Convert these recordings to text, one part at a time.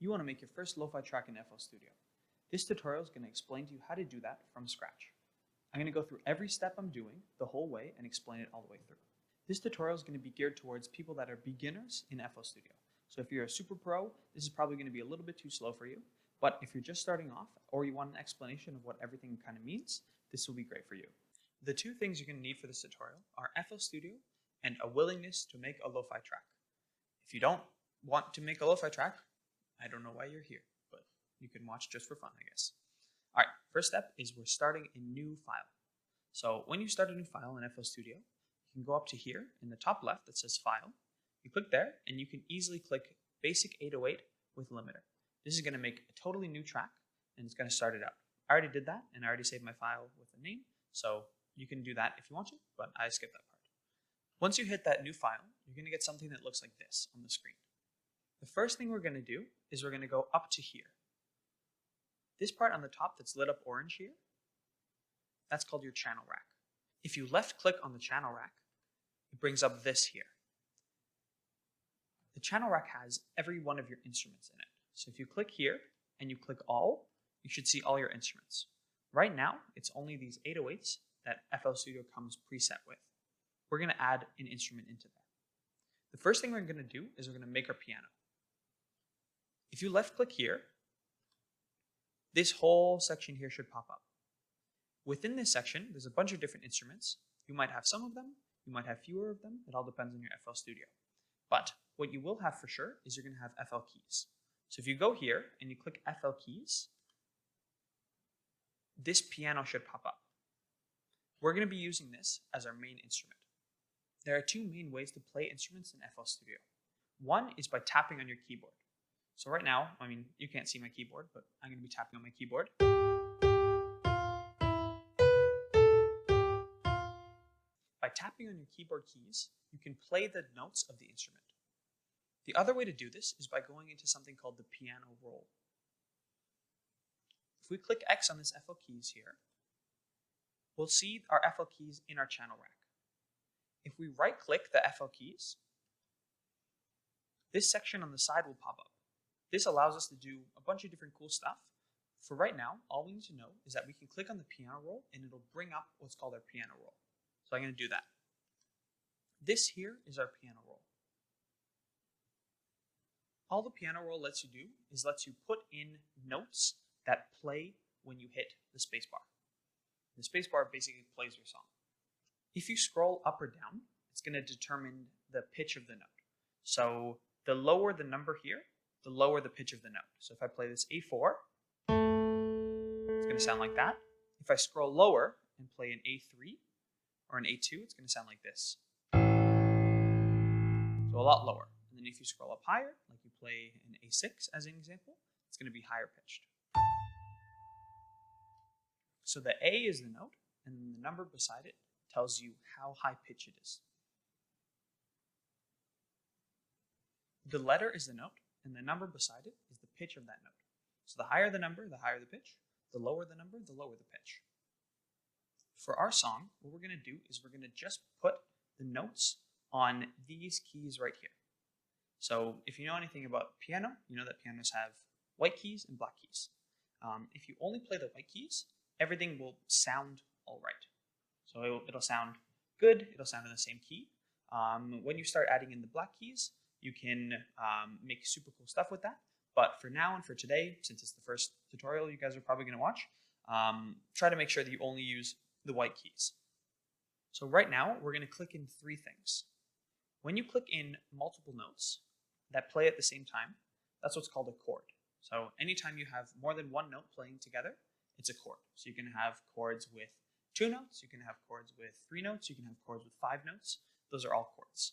You want to make your first lo-fi track in FL Studio. This tutorial is going to explain to you how to do that from scratch. I'm going to go through every step I'm doing the whole way and explain it all the way through. This tutorial is going to be geared towards people that are beginners in FL Studio. So if you're a super pro, this is probably going to be a little bit too slow for you. But if you're just starting off or you want an explanation of what everything kind of means, this will be great for you. The two things you're going to need for this tutorial are FL Studio and a willingness to make a lo-fi track. If you don't want to make a lo-fi track, I don't know why you're here, but you can watch just for fun, I guess. All right, first step is we're starting a new file. So when you start a new file in FL Studio, you can go up to here in the top left that says File. You click there, and you can easily click Basic 808 with Limiter. This is going to make a totally new track, and it's going to start it out. I already did that, and I already saved my file with a name, so you can do that if you want to, but I skipped that part. Once you hit that new file, you're going to get something that looks like this on the screen. The first thing we're going to do is we're going to go up to here. This part on the top that's lit up orange here, that's called your channel rack. If you left click on the channel rack, it brings up this here. The channel rack has every one of your instruments in it. So if you click here and you click all, you should see all your instruments. Right now, it's only these 808s that FL Studio comes preset with. We're going to add an instrument into there. The first thing we're going to do is we're going to make our piano. If you left click here, this whole section here should pop up. Within this section, there's a bunch of different instruments. You might have some of them, you might have fewer of them. It all depends on your FL Studio. But what you will have for sure is you're going to have FL keys. So if you go here and you click FL keys, this piano should pop up. We're going to be using this as our main instrument. There are two main ways to play instruments in FL Studio. One is by tapping on your keyboard. So right now, you can't see my keyboard, but I'm going to be tapping on my keyboard. By tapping on your keyboard keys, you can play the notes of the instrument. The other way to do this is by going into something called the piano roll. If we click X on this FL keys here, we'll see our FL keys in our channel rack. If we right-click the FL keys, this section on the side will pop up. This allows us to do a bunch of different cool stuff. For right now, all we need to know is that we can click on the piano roll and it'll bring up what's called our piano roll. So I'm going to do that. This here is our piano roll. All the piano roll lets you do is lets you put in notes that play when you hit the spacebar. The spacebar basically plays your song. If you scroll up or down, it's going to determine the pitch of the note. So the lower the number here, the lower the pitch of the note. So if I play this A4, it's going to sound like that. If I scroll lower and play an A3 or an A2, it's going to sound like this. So a lot lower. And then if you scroll up higher, like you play an A6 as an example, it's going to be higher pitched. So the A is the note, and then the number beside it tells you how high pitch it is. The letter is the note, and the number beside it is the pitch of that note. So the higher the number, the higher the pitch. The lower the number, the lower the pitch. For our song, what we're going to do is we're going to just put the notes on these keys right here. So if you know anything about piano, you know that pianos have white keys and black keys. If you only play the white keys, everything will sound all right. So it'll sound good, it'll sound in the same key. When you start adding in the black keys, you can make super cool stuff with that. But for now and for today, since it's the first tutorial you guys are probably going to watch, try to make sure that you only use the white keys. So right now, we're going to click in three things. When you click in multiple notes that play at the same time, that's what's called a chord. So anytime you have more than one note playing together, it's a chord. So you can have chords with 2 notes, you can have chords with 3 notes, you can have chords with 5 notes. Those are all chords.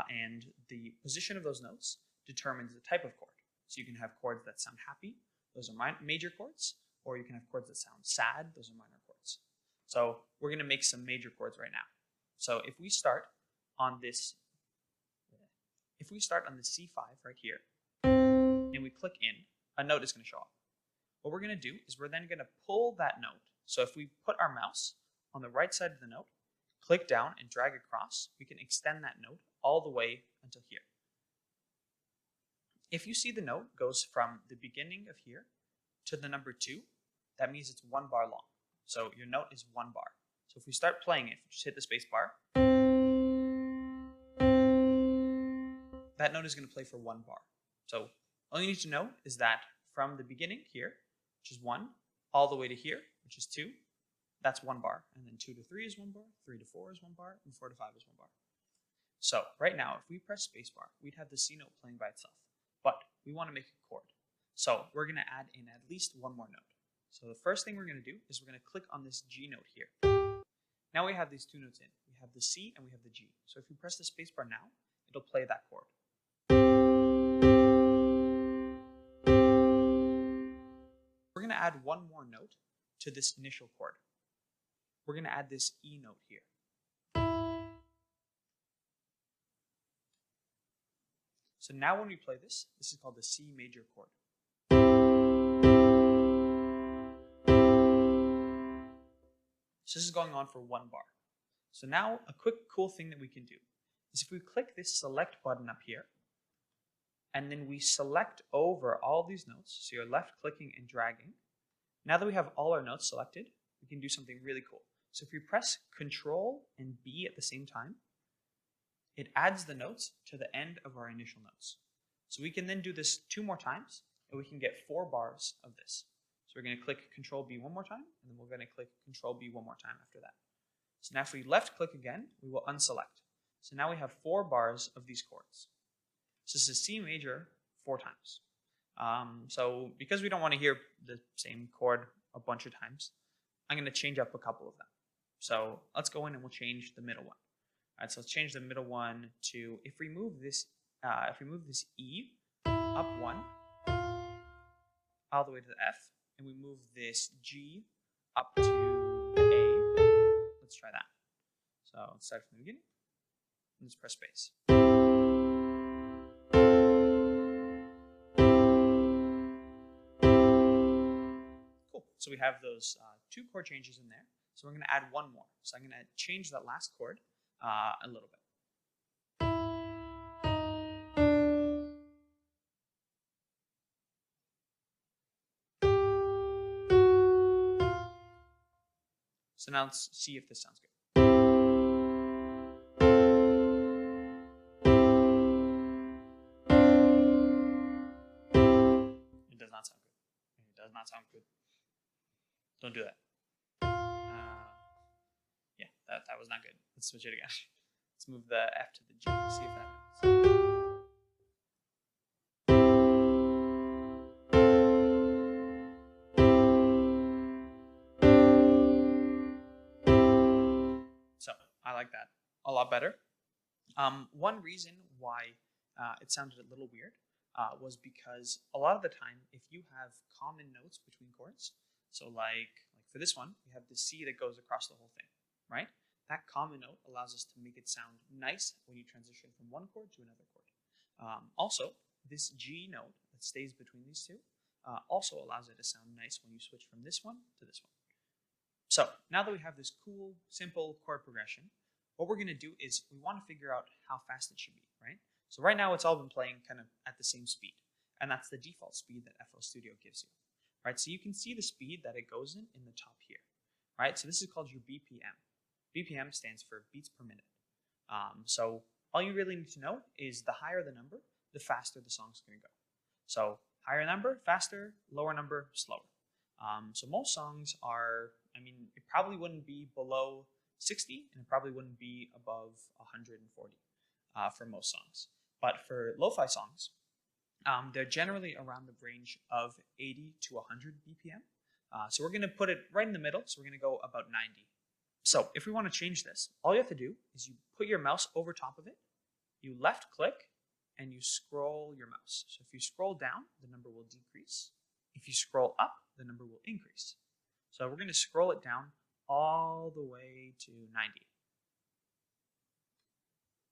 And the position of those notes determines the type of chord. So you can have chords that sound happy, those are major chords, or you can have chords that sound sad, those are minor chords. So we're going to make some major chords right now. So if we start on this C5 right here, and we click in, a note is going to show up. What we're going to do is we're then going to pull that note. So if we put our mouse on the right side of the note, click down and drag across, we can extend that note all the way until here. If you see the note goes from the beginning of here to the number 2, that means it's 1 bar long. So your note is 1 bar. So if we start playing it, just hit the space bar, that note is going to play for 1 bar. So all you need to know is that from the beginning here, which is 1, all the way to here, which is 2, that's 1 bar. And then 2 to 3 is 1 bar, 3 to 4 is 1 bar, and 4 to 5 is 1 bar. So right now, if we press spacebar, we'd have the C note playing by itself. But we want to make a chord. So we're going to add in at least one more note. So the first thing we're going to do is we're going to click on this G note here. Now we have these 2 notes in. We have the C and we have the G. So if we press the spacebar now, it'll play that chord. We're going to add one more note to this initial chord. We're going to add this E note here. So now when we play this is called the C major chord. So this is going on for 1 bar. So now a quick cool thing that we can do is if we click this select button up here, and then we select over all these notes, so you're left clicking and dragging. Now that we have all our notes selected, we can do something really cool. So if we press Control and B at the same time, it adds the notes to the end of our initial notes. So we can then do this 2 more times, and we can get 4 bars of this. So we're going to click Control B one more time, and then we're going to click Control B one more time after that. So now if we left click again, we will unselect. So now we have 4 bars of these chords. So this is C major 4 times. So because we don't want to hear the same chord a bunch of times, I'm going to change up a couple of them. So let's go in and we'll change the middle one. All right, so let's change the middle one to, if we move this E up 1 all the way to the F, and we move this G up to the A. Let's try that. So let's start from the beginning. And let's press space. Cool. So we have those 2 chord changes in there. So we're going to add one more. So I'm going to change that last chord a little bit. So now let's see if this sounds good. It does not sound good. It does not sound good. Don't do that. Yeah, that was not good. Let's switch it again. Let's move the F to the G. See if that happens. So I like that a lot better. One reason why it sounded a little weird was because a lot of the time, if you have common notes between chords, so like for this one, we have the C that goes across the whole thing, right? That common note allows us to make it sound nice when you transition from one chord to another chord. Also, this G note that stays between these two also allows it to sound nice when you switch from this one to this one. So now that we have this cool, simple chord progression, what we're going to do is we want to figure out how fast it should be, right? So right now it's all been playing kind of at the same speed, and that's the default speed that FL Studio gives you, right? So you can see the speed that it goes in the top here, right? So this is called your BPM. BPM stands for beats per minute. So all you really need to know is the higher the number, the faster the song's going to go. So higher number, faster, lower number, slower. So most songs are, it probably wouldn't be below 60, and it probably wouldn't be above 140 for most songs. But for lo-fi songs, they're generally around the range of 80 to 100 BPM. So we're going to put it right in the middle, so we're going to go about 90. So if we want to change this, all you have to do is you put your mouse over top of it, you left click, and you scroll your mouse. So if you scroll down, the number will decrease. If you scroll up, the number will increase. So we're going to scroll it down all the way to 90.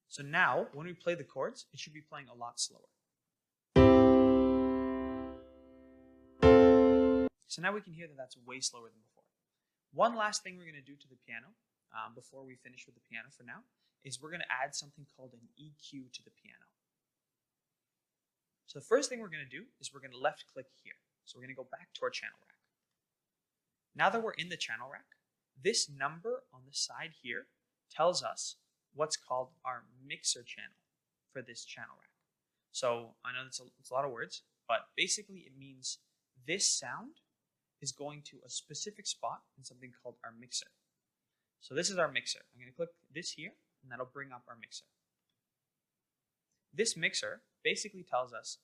So now, when we play the chords, it should be playing a lot slower. So now we can hear that that's way slower than before. One last thing we're going to do to the piano, before we finish with the piano for now, is we're going to add something called an EQ to the piano. So the first thing we're going to do is we're going to left click here. So we're going to go back to our channel rack. Now that we're in the channel rack, this number on the side here tells us what's called our mixer channel for this channel rack. So I know it's a lot of words, but basically it means this sound is going to a specific spot in something called our mixer. So this is our mixer. I'm going to click this here, and that'll bring up our mixer. This mixer basically tells us,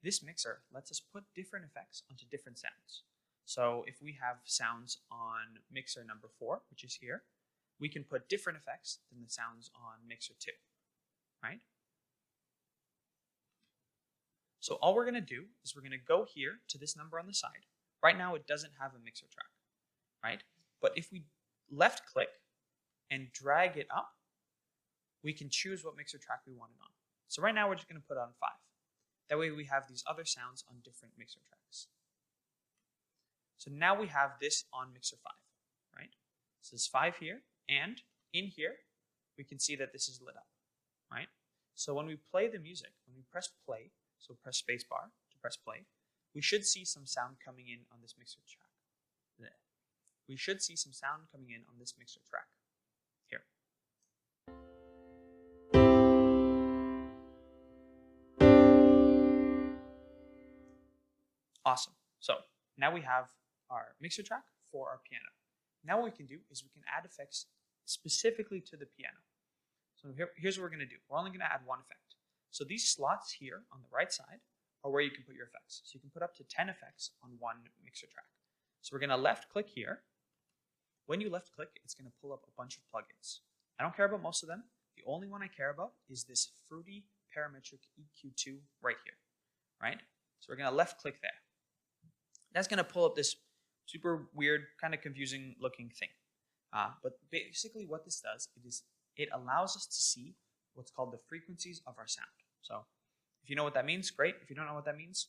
this mixer lets us put different effects onto different sounds. So if we have sounds on mixer number 4, which is here, we can put different effects than the sounds on mixer 2, right? So all we're going to do is we're going to go here to this number on the side. Right now it doesn't have a mixer track, right? But if we left click and drag it up, we can choose what mixer track we want it on. So right now we're just going to put it on 5. That way we have these other sounds on different mixer tracks. So now we have this on mixer 5, right? So there's 5 here, and in here we can see that this is lit up, right? So when we play the music, when we press play, so press spacebar to press play, we should see some sound coming in on this mixer track. There. We should see some sound coming in on this mixer track here. Awesome. So now we have our mixer track for our piano. Now what we can do is we can add effects specifically to the piano. So here's what we're going to do. We're only going to add one effect. So these slots here on the right side are where you can put your effects. So you can put up to 10 effects on one mixer track. So we're going to left click here. When you left click, it's going to pull up a bunch of plugins. I don't care about most of them. The only one I care about is this Fruity Parametric EQ2 right here, right? So we're going to left click there. That's going to pull up this super weird, kind of confusing looking thing. But basically what this does, it allows us to see what's called the frequencies of our sound. So if you know what that means, great. If you don't know what that means,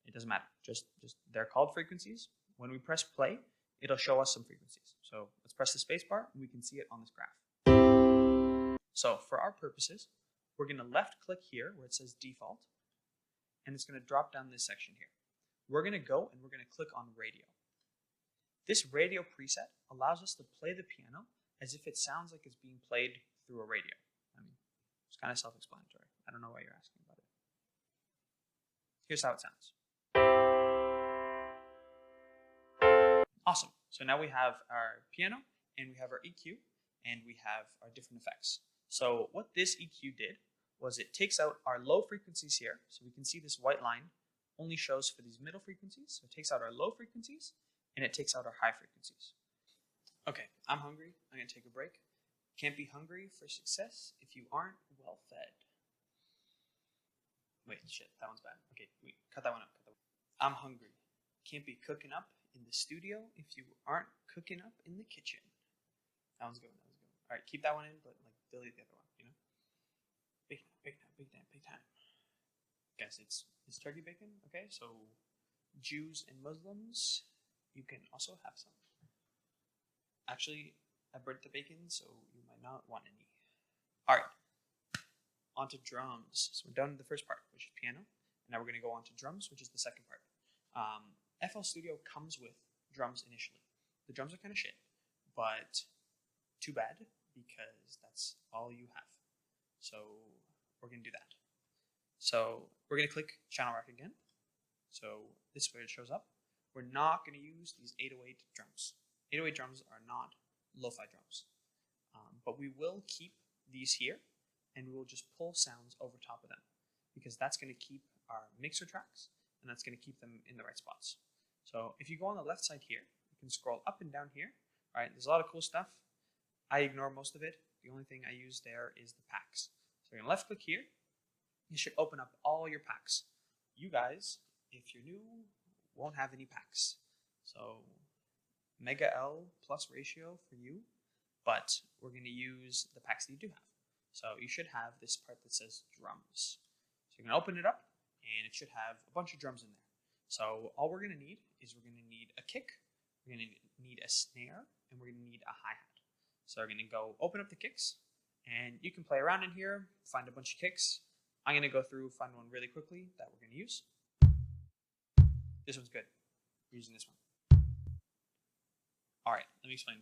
it doesn't matter. Just they're called frequencies. When we press play, it'll show us some frequencies. So let's press the space bar and we can see it on this graph. So for our purposes, we're going to left click here where it says default, and it's going to drop down this section here. We're going to go and we're going to click on radio. This radio preset allows us to play the piano as if it sounds like it's being played through a radio. I mean, it's kind of self-explanatory. I don't know why you're asking about it. Here's how it sounds. Awesome. So now we have our piano and we have our EQ and we have our different effects. So what this EQ did was it takes out our low frequencies here. So we can see this white line only shows for these middle frequencies. So it takes out our low frequencies and it takes out our high frequencies. Okay, I'm hungry. I'm going to take a break. Can't be hungry for success if you aren't well fed. Wait, shit, that one's bad. Okay, wait, cut that one up. I'm hungry. Can't be cooking up in the studio if you aren't cooking up in the kitchen. That one's good. All right, keep that one in, but like delete the other one, you know? Big time. Guys, it's turkey bacon, okay? So Jews and Muslims, you can also have some. Actually, I burnt the bacon, so you might not want any. All right, on to drums. So we're done with the first part, which is piano. And now we're going to go on to drums, which is the second part. FL Studio comes with drums initially. The drums are kind of shit, but too bad because that's all you have. So we're going to do that. So we're going to click channel rack again. So this is where it shows up. We're not going to use these 808 drums. 808 drums are not lo-fi drums. But we will keep these here and we will just pull sounds over top of them because that's going to keep our mixer tracks and that's going to keep them in the right spots. So if you go on the left side here, you can scroll up and down here. All right, there's a lot of cool stuff. I ignore most of it. The only thing I use there is the packs. So you're going to left click here. You should open up all your packs. You guys, if you're new, won't have any packs. So Mega L plus ratio for you, but we're going to use the packs that you do have. So you should have this part that says drums. So you're going to open it up and it should have a bunch of drums in there. So all we're going to need is we're going to need a kick, we're going to need a snare, and we're going to need a hi-hat. So we're going to go open up the kicks And you can play around in here, find a bunch of kicks. I'm going to go through, find one really quickly that we're going to use. This one's good. We're using this one. All right, let me explain.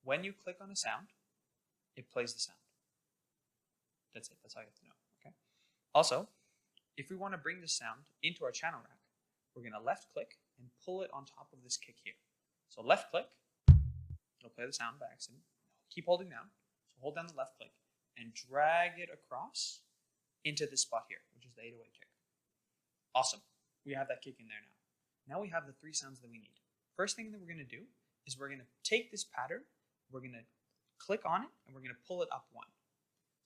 When you click on a sound, it plays the sound. That's it. That's all you have to know. Okay. Also, if we want to bring this sound into our channel rack, we're going to left click and pull it on top of this kick here. So left click, it'll play the sound by accident. Keep holding down. So hold down the left click and drag it across into this spot here, which is the 808 kick. Awesome. We have that kick in there now. Now we have the 3 sounds that we need. First thing that we're going to do is we're going to take this pattern, we're going to click on it, and we're going to pull it up 1.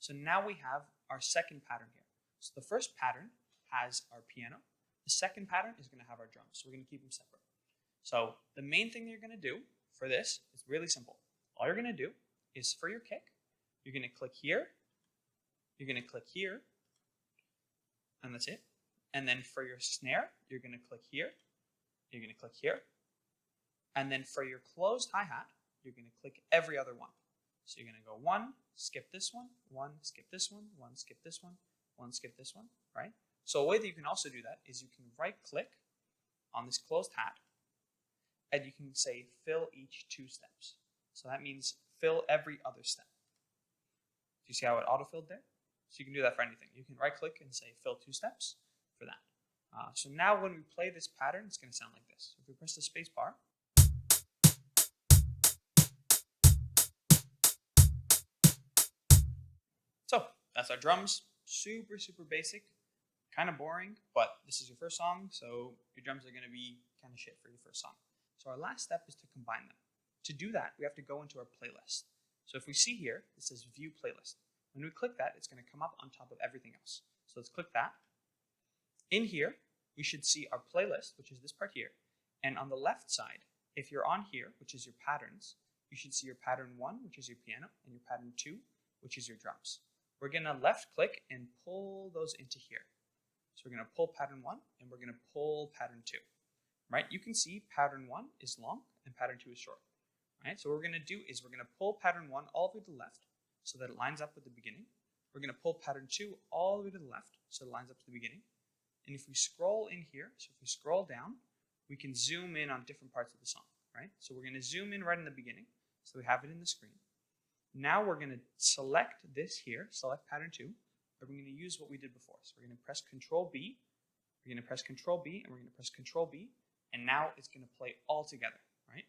So now we have our second pattern here. So the first pattern has our piano. The second pattern is going to have our drums. So we're going to keep them separate. So the main thing you're going to do for this is really simple. All you're going to do is for your kick, you're going to click here, you're going to click here, and that's it. And then for your snare, you're going to click here, you're going to click here. And then for your closed hi-hat, you're going to click every other one. So you're going to go 1, skip this one, 1, skip this one, 1, skip this one, 1, skip this one, right? So a way that you can also do that is you can right-click on this closed hat, and you can say fill each 2 steps. So that means fill every other step. Do you see how it auto-filled there? So you can do that for anything. You can right-click and say fill 2 steps for that. So now when we play this pattern, it's going to sound like this. If we press the space bar, so that's our drums. Super, super basic. Kind of boring, but this is your first song, so your drums are going to be kind of shit for your first song. So our last step is to combine them. To do that, we have to go into our playlist. So if we see here, it says View Playlist. When we click that, it's going to come up on top of everything else. So let's click that. In here, we should see our playlist, which is this part here. And on the left side, if you're on here, which is your patterns, you should see your pattern 1, which is your piano, and your pattern 2, which is your drums. We're going to left click and pull those into here. So we're going to pull pattern 1 and we're going to pull pattern 2. Right? You can see pattern 1 is long and pattern 2 is short. Right? So what we're going to do is we're going to pull pattern 1 all the way to the left so that it lines up with the beginning. We're going to pull pattern 2 all the way to the left so it lines up to the beginning. And if we scroll in here, so if we scroll down, we can zoom in on different parts of the song. Right? So we're going to zoom in right in the beginning so we have it in the screen. Now we're going to select this here, select pattern 2. But we're going to use what we did before. So we're going to press Control B, we're going to press Control B, and we're going to press Control B, and now it's going to play all together, right?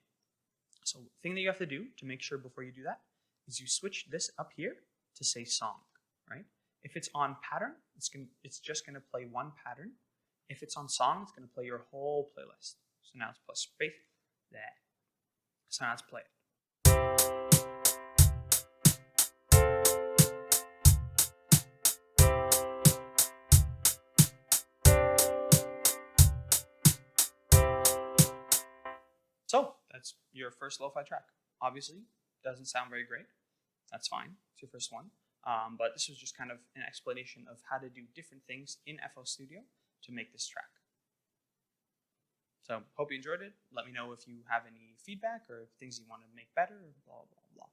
So the thing that you have to do to make sure before you do that is you switch this up here to say song, right? If it's on pattern, it's just going to play one pattern. If it's on song, it's going to play your whole playlist. So now it's plus space there. So now let's play it. So that's your first lo-fi track. Obviously, doesn't sound very great. That's fine. It's your first one. But this was just kind of an explanation of how to do different things in FL Studio to make this track. So hope you enjoyed it. Let me know if you have any feedback or things you want to make better, blah, blah, blah.